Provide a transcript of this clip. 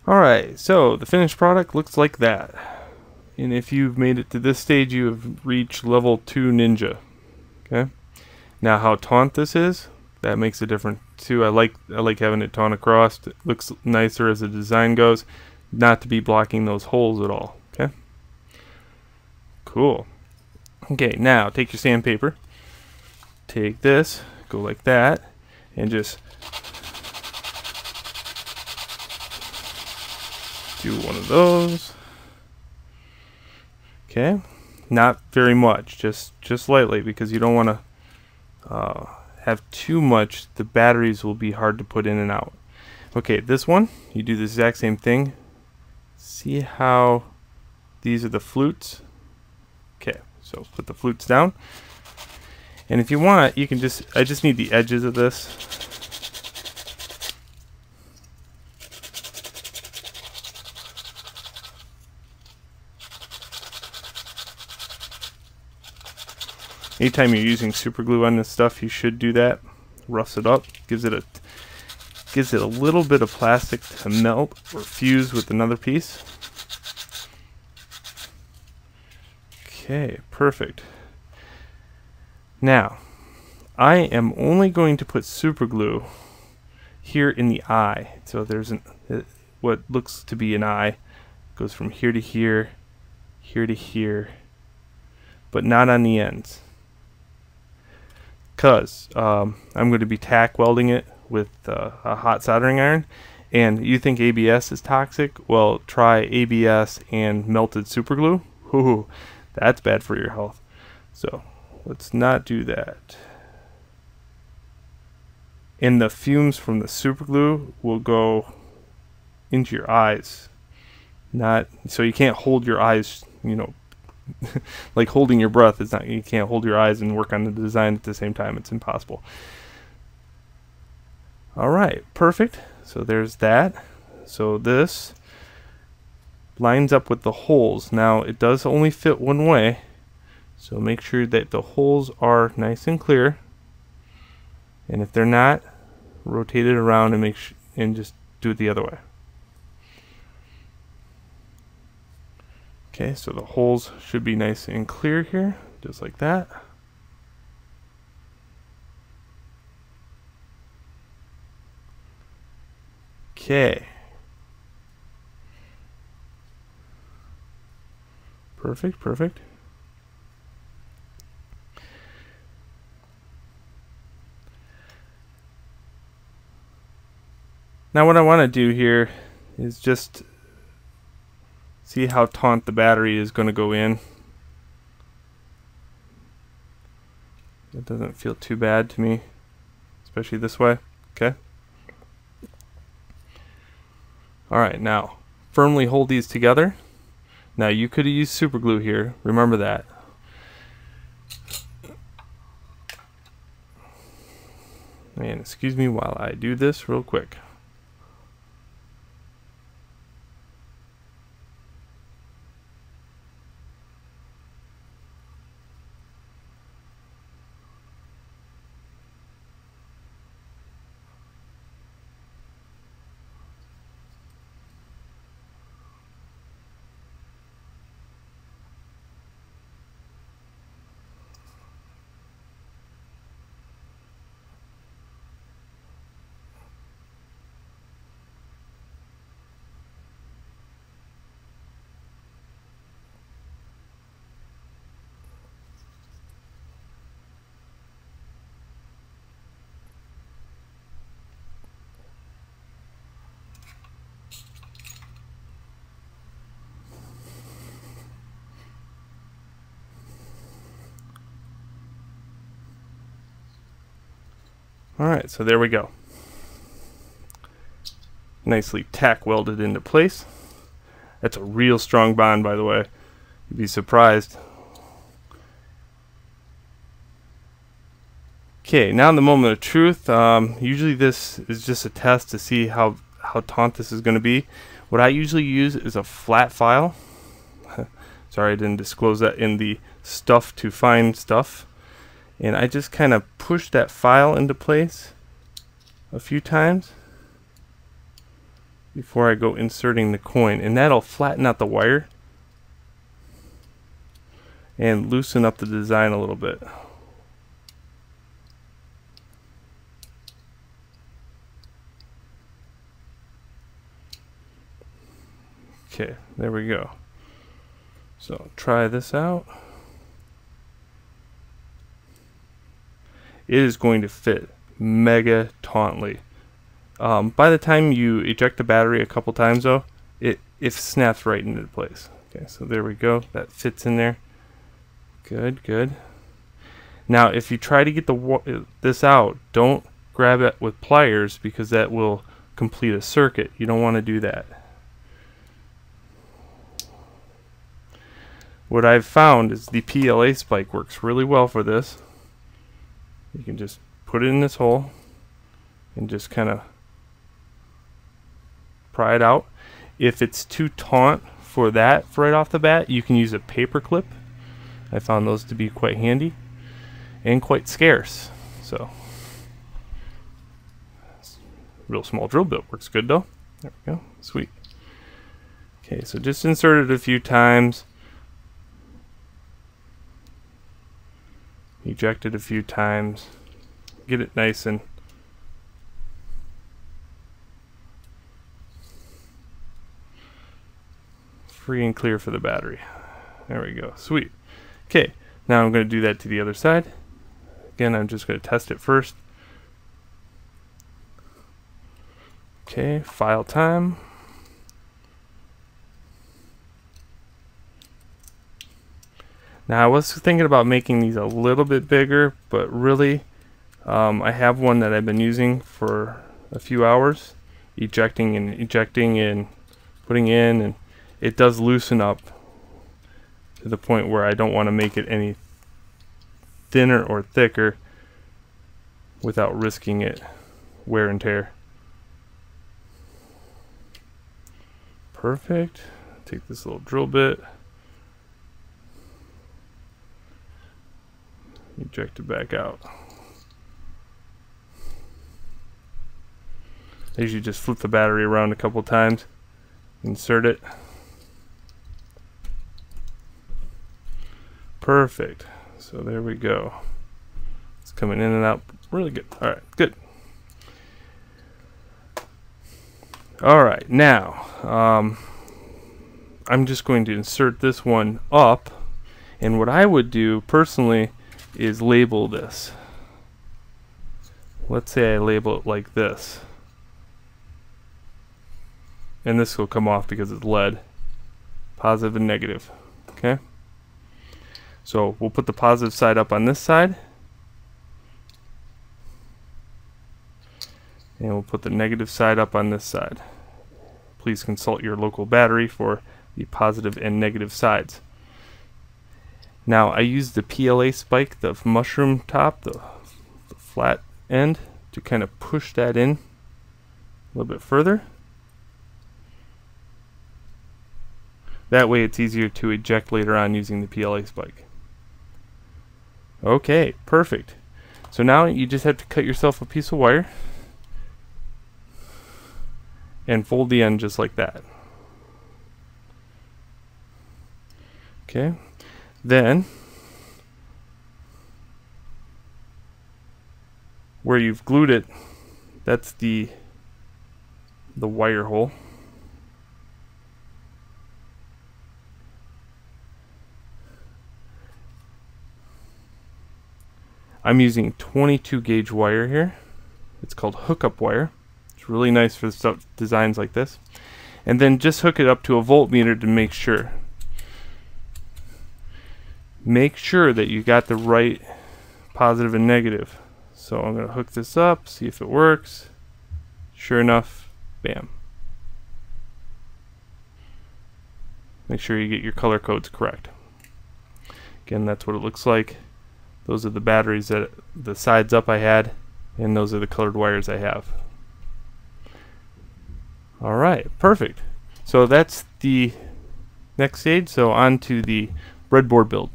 Alright, so the finished product looks like that. And if you've made it to this stage, you have reached level 2 ninja. Okay. Now how taunt this is, that makes a difference too. I like having it taunt across. It looks nicer as the design goes. Not to be blocking those holes at all. Okay. Cool. Okay, now take your sandpaper. Take this, go like that, and just do one of those. Okay, not very much, just lightly, because you don't want to have too much. The batteries will be hard to put in and out. Okay, this one, you do the exact same thing. See how these are the flutes? Okay, so put the flutes down. And if you want, you can I just need the edges of this. Anytime you're using super glue on this stuff, you should do that. Roughs it up, gives it a little bit of plastic to melt or fuse with another piece. Okay, perfect. Now, I am only going to put super glue here in the eye. So there's what looks to be an eye. Goes from here to here, here to here, but not on the ends. Because I'm going to be tack welding it with a hot soldering iron. And you think ABS is toxic? Well, try ABS and melted super glue. Ooh, that's bad for your health. So let's not do that. And the fumes from the super glue will go into your eyes. So you can't hold your eyes, you know, like holding your breath. It's not, you can't hold your eyes and work on the design at the same time. It's impossible. Alright, perfect. So there's that. So this lines up with the holes. Now it does only fit one way, so make sure that the holes are nice and clear. And if they're not, rotate it around and and just do it the other way. Okay, so the holes should be nice and clear here, just like that. Okay. Perfect, perfect. Now what I want to do here is just see how taut the battery is going to go in. It doesn't feel too bad to me, especially this way. Okay. Alright, now firmly hold these together. Now you could have used super glue here, remember that. And excuse me while I do this real quick. Alright, so there we go. Nicely tack welded into place. That's a real strong bond, by the way. You'd be surprised. Okay, now in the moment of truth. Usually this is just a test to see how taut this is going to be. What I usually use is a flat file. Sorry, I didn't disclose that in the stuff to find stuff. And I just kind of push that file into place a few times. before I go inserting the coin, and that'll flatten out the wire and loosen up the design a little bit. Okay, there we go. So try this out. It is going to fit mega tauntly. By the time you eject the battery a couple times though, it snaps right into place. Okay, so there we go. That fits in there. Good, good. Now if you try to get this out, don't grab it with pliers because that will complete a circuit. You don't want to do that. What I've found is the PLA spike works really well for this. You can just put it in this hole and just kind of pry it out. If it's too taut for that right off the bat, you can use a paper clip. I found those to be quite handy and quite scarce. So, real small drill bit works good though. There we go, sweet. Okay, so just insert it a few times. Eject it a few times. Get it nice and free and clear for the battery. There we go. Sweet. Okay, now I'm going to do that to the other side. Again, I'm just going to test it first. Okay, file time. Now I was thinking about making these a little bit bigger, but really I have one that I've been using for a few hours, ejecting and putting in, and it does loosen up to the point where I don't want to make it any thinner or thicker without risking it wear and tear. Perfect. Take this little drill bit, eject it back out. I usually just flip the battery around a couple times, insert it. Perfect. So there we go. It's coming in and out really good. Alright, good. Alright, now I'm just going to insert this one up, and what I would do personally is label this. Let's say I label it like this, and this will come off because it's lead, positive and negative. Okay, so we'll put the positive side up on this side, and we'll put the negative side up on this side. Please consult your local battery for the positive and negative sides. Now I use the PLA spike, the mushroom top, the flat end, to kind of push that in a little bit further. That way it's easier to eject later on using the PLA spike. Okay, perfect. So now you just have to cut yourself a piece of wire and fold the end just like that. Okay. Then, where you've glued it, that's the wire hole. I'm using 22 gauge wire here. It's called hookup wire. It's really nice for stuff, designs like this. And then just hook it up to a voltmeter to make sure. Make sure that you got the right positive and negative. So I'm going to hook this up, see if it works. Sure enough, bam. Make sure you get your color codes correct. Again, that's what it looks like. Those are the batteries that the sides up I had, and those are the colored wires I have. Alright, perfect. So that's the next stage. So on to the breadboard build.